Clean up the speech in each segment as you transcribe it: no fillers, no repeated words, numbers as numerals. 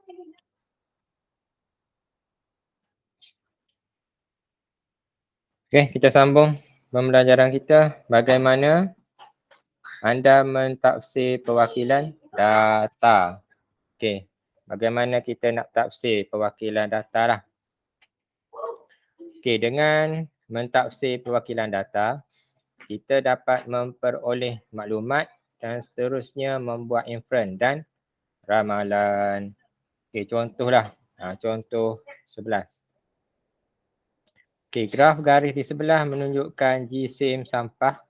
Okey, kita sambung pembelajaran kita. Bagaimana anda mentafsir perwakilan data. Okey, bagaimana kita nak tafsir perwakilan data lah. Okey, dengan mentafsir perwakilan data, kita dapat memperoleh maklumat dan seterusnya membuat inference dan ramalan. Okey, contohlah. Contoh 11. Okey, graf garis di sebelah menunjukkan jisim sampah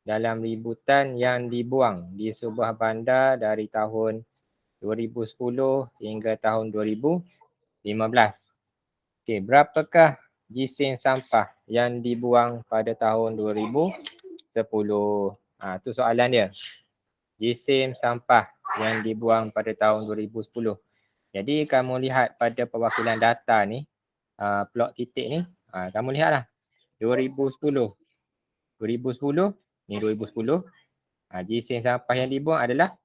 dalam liputan yang dibuang di sebuah bandar dari tahun 2010 hingga tahun 2015. Okey, berapakah jisim sampah yang dibuang pada tahun 2010? Tu soalan dia. Jisim sampah yang dibuang pada tahun 2010. Jadi kamu lihat pada perwakilan data ni, plot titik ni, kamu lihatlah 2010. 2010 ni 2010. Jisim sampah yang dibuang adalah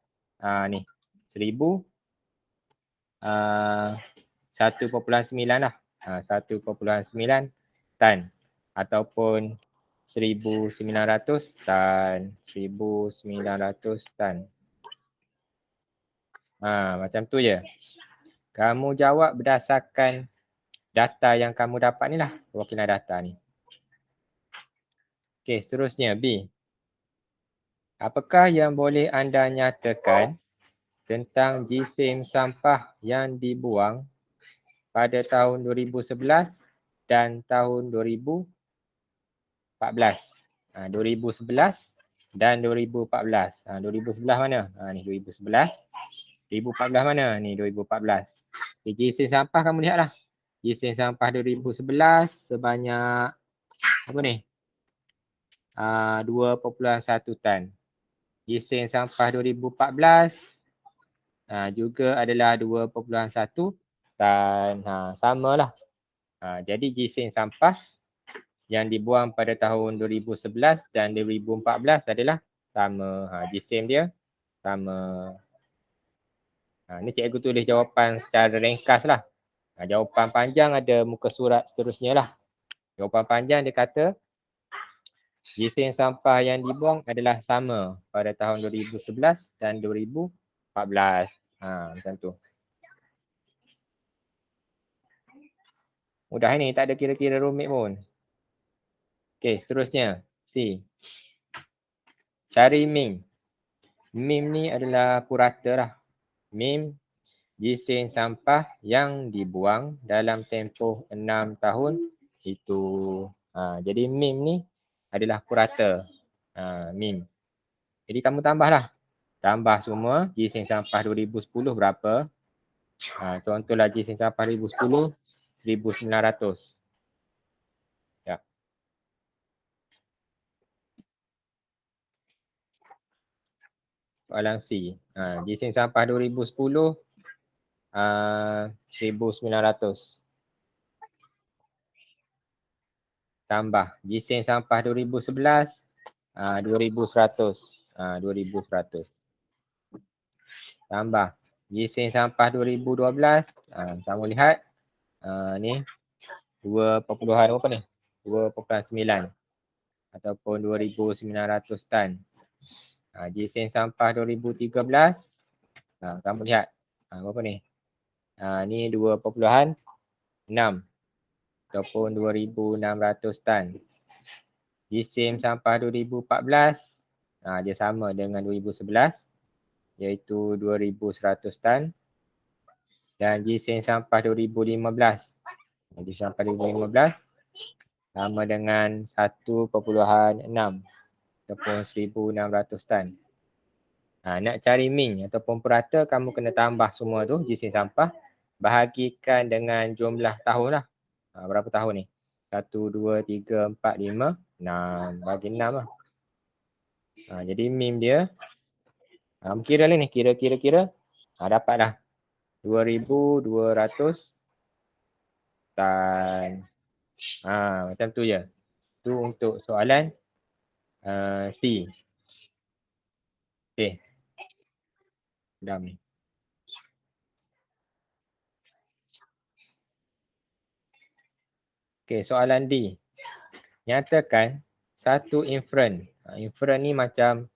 ni 1000 1.9 lah. 1.9 tan ataupun 1900 tan. 1900 tan. Macam tu je. Kamu jawab berdasarkan data yang kamu dapat ni lah, perwakilan data ni. Okey, seterusnya B. Apakah yang boleh anda nyatakan tentang jisim sampah yang dibuang pada tahun 2011 dan tahun 2014? 2011 dan 2014. 2011 mana? Ni 2011. 2014 mana? Ni 2014. Jisim sampah kamu lihatlah. Jisim sampah 2011 sebanyak apa ni? 2.1 tan. Jisim sampah 2014 juga adalah 2.1 tan. Samalah. Jadi jisim sampah yang dibuang pada tahun 2011 dan 2014 adalah sama. Jisim dia sama. Ni cikgu tulis jawapan secara ringkas lah. Jawapan panjang ada muka surat seterusnya lah. Jawapan panjang dia kata jisim sampah yang dibuang adalah sama pada tahun 2011 dan 2014. Macam tu. Mudah ni, tak ada kira-kira rumit pun. Okey, seterusnya. C. Cari mim. Mim ni adalah purata lah. Mim jisim sampah yang dibuang dalam tempoh 6 tahun itu. Jadi mim ni adalah purata. Mim. Jadi kamu tambahlah. Tambah semua jisim sampah 2010 berapa. Contohlah jisim sampah 2010, 1900. Ya. Soalan C. Jisim sampah 2010, 1900. Tambah jisim sampah 2011, 2100. 2100. Tambah jisim sampah 2012, kamu lihat ni 2 berapa ni? 2.9 ataupun 2900 tan. Jisim sampah 2013, kamu lihat berapa ni? Ni 2.6 ataupun 2600 tan. Jisim sampah 2014, dia sama dengan 2011 iaitu 2100 tan. Dan jisim sampah 2015. Jisim sampah 2015 sama dengan 1.6 ataupun 1600 tan. Nak cari min ataupun purata, kamu kena tambah semua tu jisim sampah, bahagikan dengan jumlah tahun lah. Berapa tahun ni? 1, 2, 3, 4, 5, 6. Bagi 6 lah. Jadi min dia, kira lah ni, kira. Dapatlah 2200 tan. Macam tu je. Tu untuk soalan C. Okay. Dah ni. Okey, soalan D. Nyatakan satu inferen. Inferen ni macam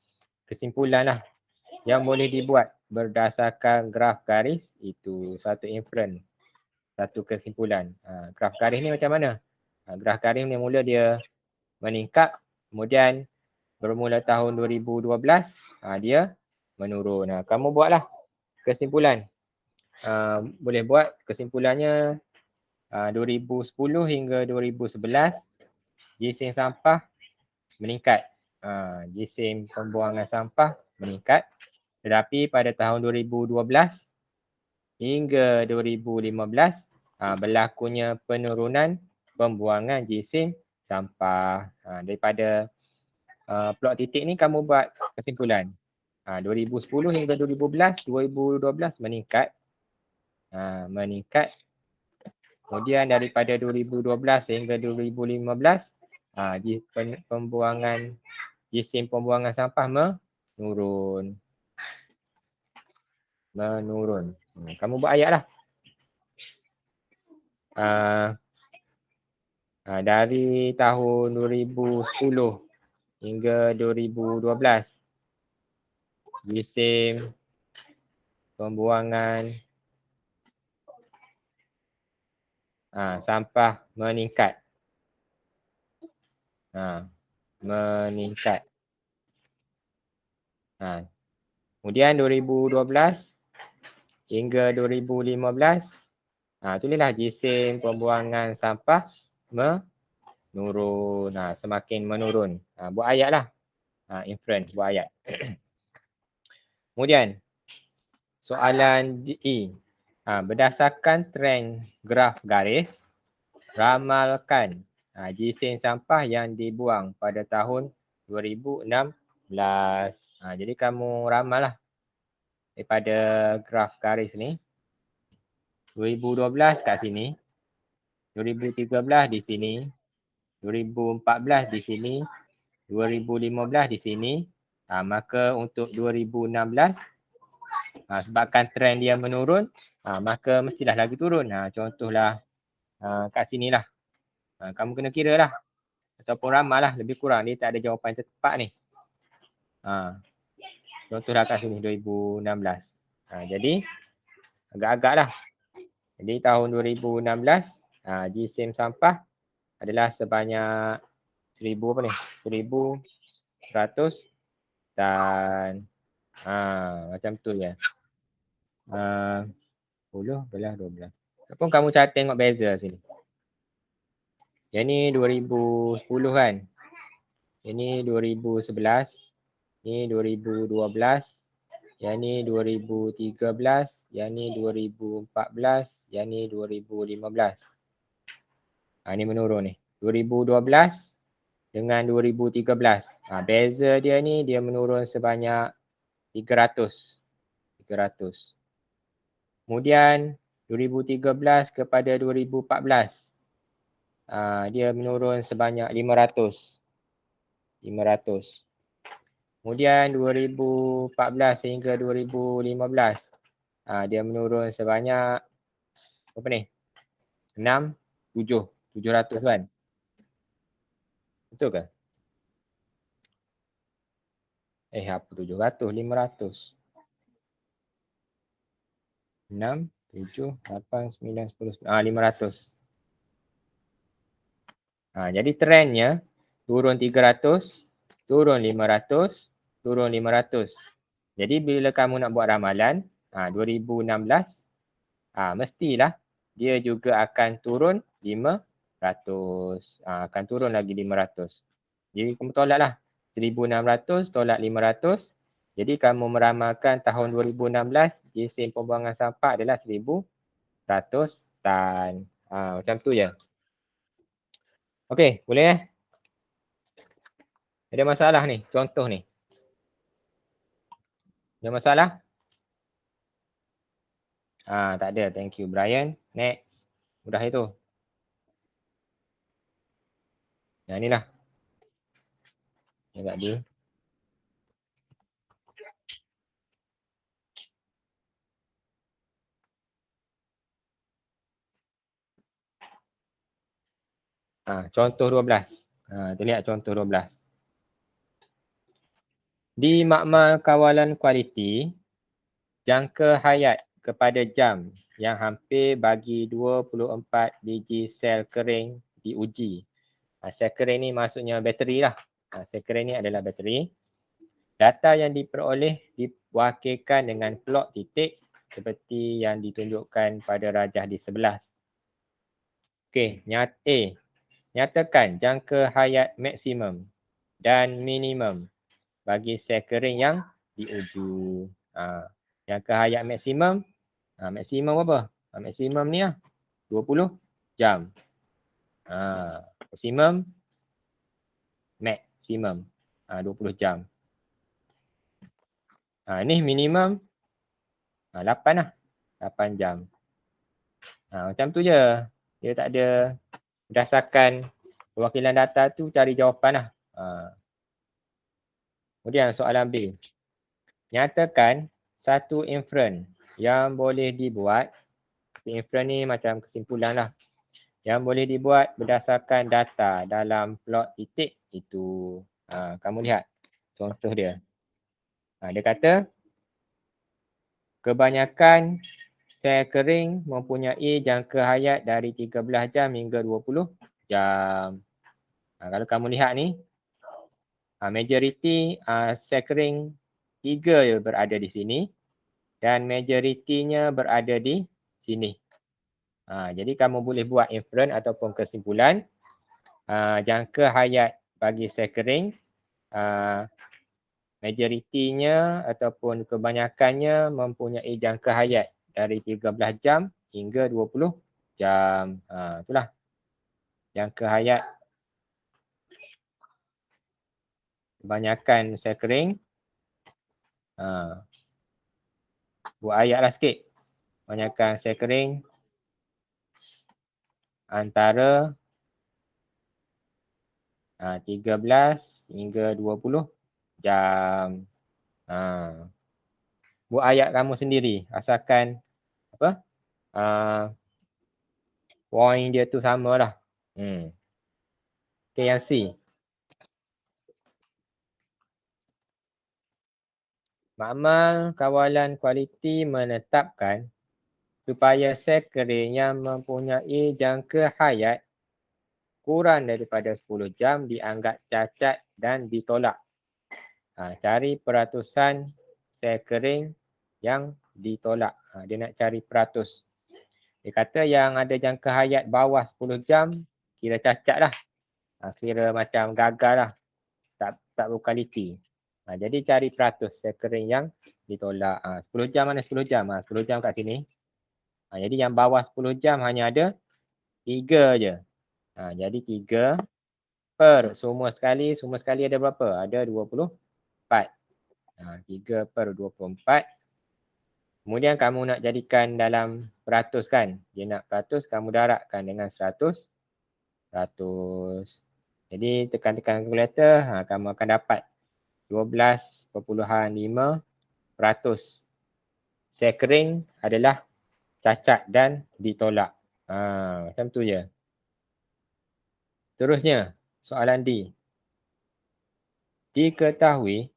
kesimpulan lah yang boleh dibuat berdasarkan graf garis. Itu satu inferen, satu kesimpulan. Graf garis ni macam mana? Graf garis ni mula dia meningkat, kemudian bermula tahun 2012 dia menurun. Kamu buatlah kesimpulan. Boleh buat kesimpulannya 2010 hingga 2011 jisim sampah meningkat. Jisim pembuangan sampah meningkat. Tetapi pada tahun 2012 hingga 2015 berlakunya penurunan pembuangan jisim sampah. Daripada plot titik ni kamu buat kesimpulan. 2010 hingga 2012 meningkat. Meningkat. Kemudian daripada 2012 hingga 2015 pembuangan jisim pembuangan sampah menurun. Kamu buat ayat lah. Dari tahun 2010 hingga 2012 jisim pembuangan sampah meningkat. Meningkat. Kemudian 2012 hingga 2015 tulislah jisim pembuangan sampah menurun. Semakin menurun. Buat ayat lah. Inferen, buat ayat. Kemudian soalan E. Berdasarkan trend graf garis, ramalkan jisim sampah yang dibuang pada tahun 2016. Jadi kamu ramal lah daripada graf garis ni. 2012 kat sini, 2013 di sini, 2014 di sini, 2015 di sini. Maka untuk 2016 sebabkan trend dia menurun, maka mestilah lagi turun. Contohlah kat sini lah. Kamu kena kira lah. Ataupun ramal lah, lebih kurang. Dia tak ada jawapan tepat ni. Contohlah kat sini 2016. Jadi agak-agak lah. Jadi tahun 2016 jisim sampah adalah sebanyak 1,100 tan. Macam tu je. 10 belah 12. Ataupun kamu tengok beza sini. Yang ni 2010 kan. Ini 2011. Ini 2012. Yang ni 2013. Yang ni 2014. Yang ni 2015. Ini menurun ni. 2012 dengan 2013. Beza dia ni dia menurun sebanyak 300. Kemudian 2013 kepada 2014. Dia menurun sebanyak 500. Kemudian 2014 hingga 2015. Dia menurun sebanyak apa ni? 700 kan? Betul ke? Apa 700? 500. 6, 7, 8, 9, 10, 500. Jadi trendnya turun 300, turun 500, turun 500. Jadi bila kamu nak buat ramalan 2016, mestilah dia juga akan turun 500. Akan turun lagi 500. Jadi kamu tolaklah 1,600 tolak 500. Jadi kamu meramalkan tahun 2016 jisim pembuangan sampah adalah 1,100 tan. Macam tu je. Okey, boleh Ada masalah ni, contoh ni. Ada masalah? Tak ada. Thank you, Brian. Next. Mudah itu. Yang ni lah. Yang tak ada. Contoh 12. Kita lihat contoh 12. Di makmal kawalan kualiti, jangka hayat kepada jam yang hampir bagi 24 biji sel kering diuji. Sel kering ni maksudnya bateri lah. Sel kering ni adalah bateri. Data yang diperoleh diwakilkan dengan plot titik seperti yang ditunjukkan pada rajah di 11. Okey, nyatakan jangka hayat maksimum dan minimum bagi sel kering yang diuji. Jangka hayat maksimum, maksimum apa? Maksimum ni lah, 20 jam. Maksimum, maksimum 20 jam. Ni minimum 8 lah, 8 jam. Macam tu je. Dia tak ada berdasarkan perwakilan data tu cari jawapan lah. Kemudian soalan B. Nyatakan satu inference yang boleh dibuat. Inference ni macam kesimpulan lah. Yang boleh dibuat berdasarkan data dalam plot titik itu. Kamu lihat contoh dia. Dia kata kebanyakan sel kering mempunyai jangka hayat dari 13 jam hingga 20 jam. Kalau kamu lihat ni, majoriti sel kering 3 je berada di sini dan majoritinya berada di sini. Jadi kamu boleh buat inference ataupun kesimpulan jangka hayat bagi sel kering majoritinya ataupun kebanyakannya mempunyai jangka hayat dari 13 jam hingga 20 jam. Itulah jangka hayat kebanyakan sel kering. Buat ayat lah sikit. Kebanyakan sel kering antara 13 hingga 20 jam. Buat ayat kamu sendiri. Asalkan apa? Point dia tu sama lah. Okay, yang C. Makmal kawalan kualiti menetapkan supaya sel kering yang mempunyai jangka hayat kurang daripada 10 jam dianggap cacat dan ditolak. Cari peratusan sel kering yang ditolak. Dia nak cari peratus. Dia kata yang ada jangka hayat bawah 10 jam, kira cacat lah. Kira macam gagal lah. Tak berkualiti. Jadi cari peratus sel kering yang ditolak. 10 jam mana 10 jam? 10 jam kat sini. Jadi yang bawah 10 jam hanya ada 3 je. Jadi 3 per semua sekali ada berapa? Ada 24. 3 per 24. Kemudian kamu nak jadikan dalam peratus kan. Dia nak peratus, kamu darabkan dengan 100. Jadi tekan-tekan kalkulator, kamu akan dapat 12.5% sel kering adalah cacat dan ditolak. Macam tu je. Terusnya, soalan D. Diketahui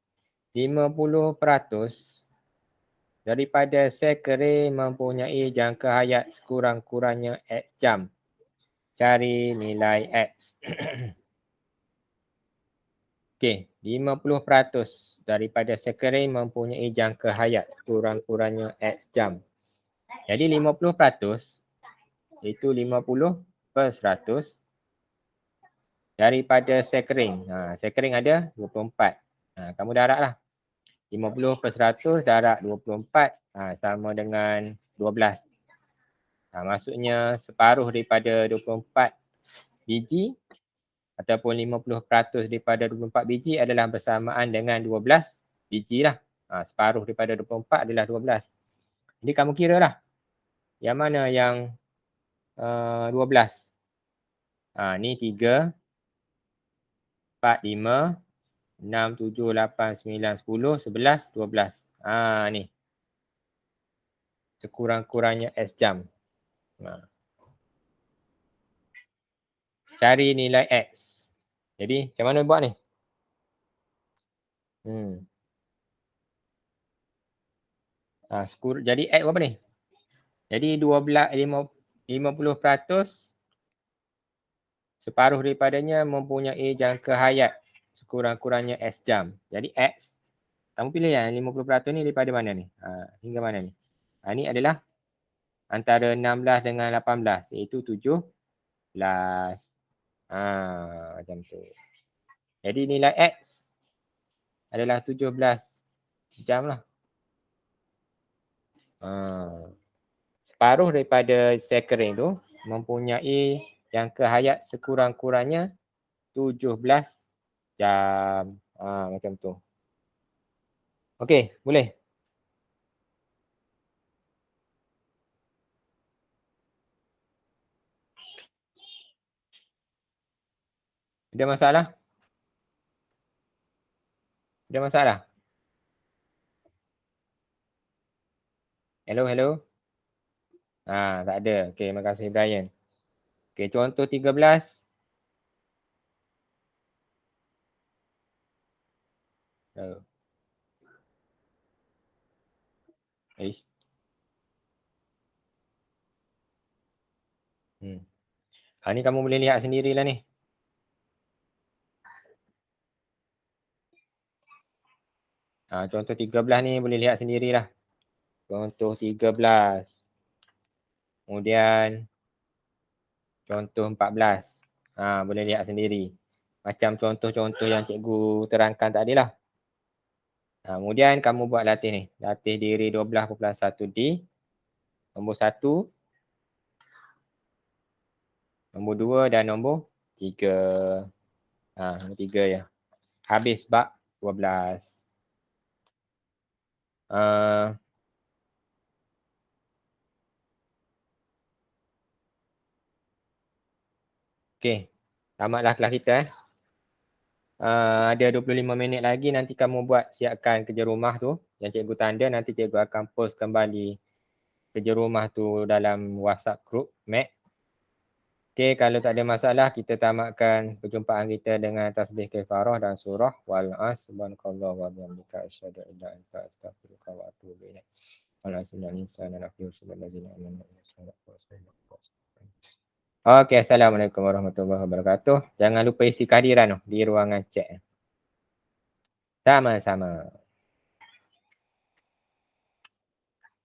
50% daripada sel kering mempunyai jangka hayat sekurang-kurangnya X jam. Cari nilai X. Okey, 50% daripada sel kering mempunyai jangka hayat sekurang-kurangnya X jam. Jadi 50% itu 50% daripada sel kering. Sel kering ada 24. Kamu darab lah. 50% darab 24 sama dengan 12. Maksudnya separuh daripada 24 biji ataupun 50% daripada 24 biji adalah bersamaan dengan 12 biji lah. Separuh daripada 24 adalah 12. Jadi kamu kira lah. Yang mana yang 12? Ni 3, 4, 5, 6, 7, 8, 9, 10, 11, 12. Ni. Sekurang-kurangnya S jam. cari nilai X. Jadi macam mana buat ni? Jadi X berapa ni? Jadi 50% separuh daripadanya mempunyai jangka hayat sekurang-kurangnya S jam. Jadi X, kamu pilih yang 50% ni daripada mana ni? Hingga mana ni? Ni adalah antara 16 dengan 18 iaitu 17. Macam tu. Jadi nilai X adalah 17 jam lah. Separuh daripada sel kering tu mempunyai jangka hayat sekurang-kurangnya 17 jam. Macam tu. Okey, boleh? Ada masalah? Ada masalah? Hello, hello? Tak ada. Okey, terima kasih Brian. Okey, contoh 13. Oh. Ni kamu boleh lihat sendirilah ni. Contoh 13 ni boleh lihat sendirilah. Contoh 13. Kemudian contoh 14. Boleh lihat sendiri. Macam contoh-contoh yang cikgu terangkan tadi lah. Kemudian kamu buat latih ni. Latih diri 12.1D. Nombor 1. Nombor 2 dan nombor 3. Nombor 3 ya. Habis bab 12. Okey. Tamatlah kelas kita. Ada 25 minit lagi nanti kamu buat siapkan kerja rumah tu. Yang cikgu tanda nanti cikgu akan post kembali kerja rumah tu dalam WhatsApp group Mac. Okey, kalau tak ada masalah kita tamatkan perjumpaan kita dengan tasbih kafarah dan surah wal as subhanakallah wa bihamdika asyhadu an la ilaha illa anta astaghfiruka wa atubu ilaik. Wala sunna insana nafyu subhanallazina amanu Okey, assalamualaikum warahmatullahi wabarakatuh. Jangan lupa isi kehadiran di ruangan chat. Sama-sama.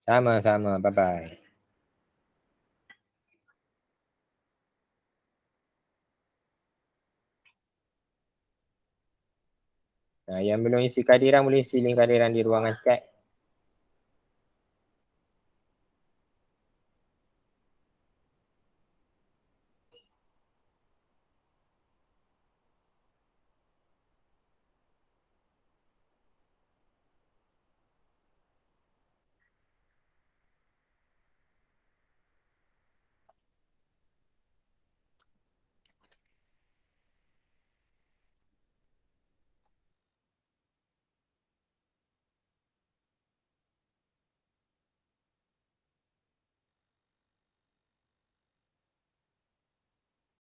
Sama-sama. Bye-bye. Yang belum isi kehadiran boleh isi link kehadiran di ruangan chat.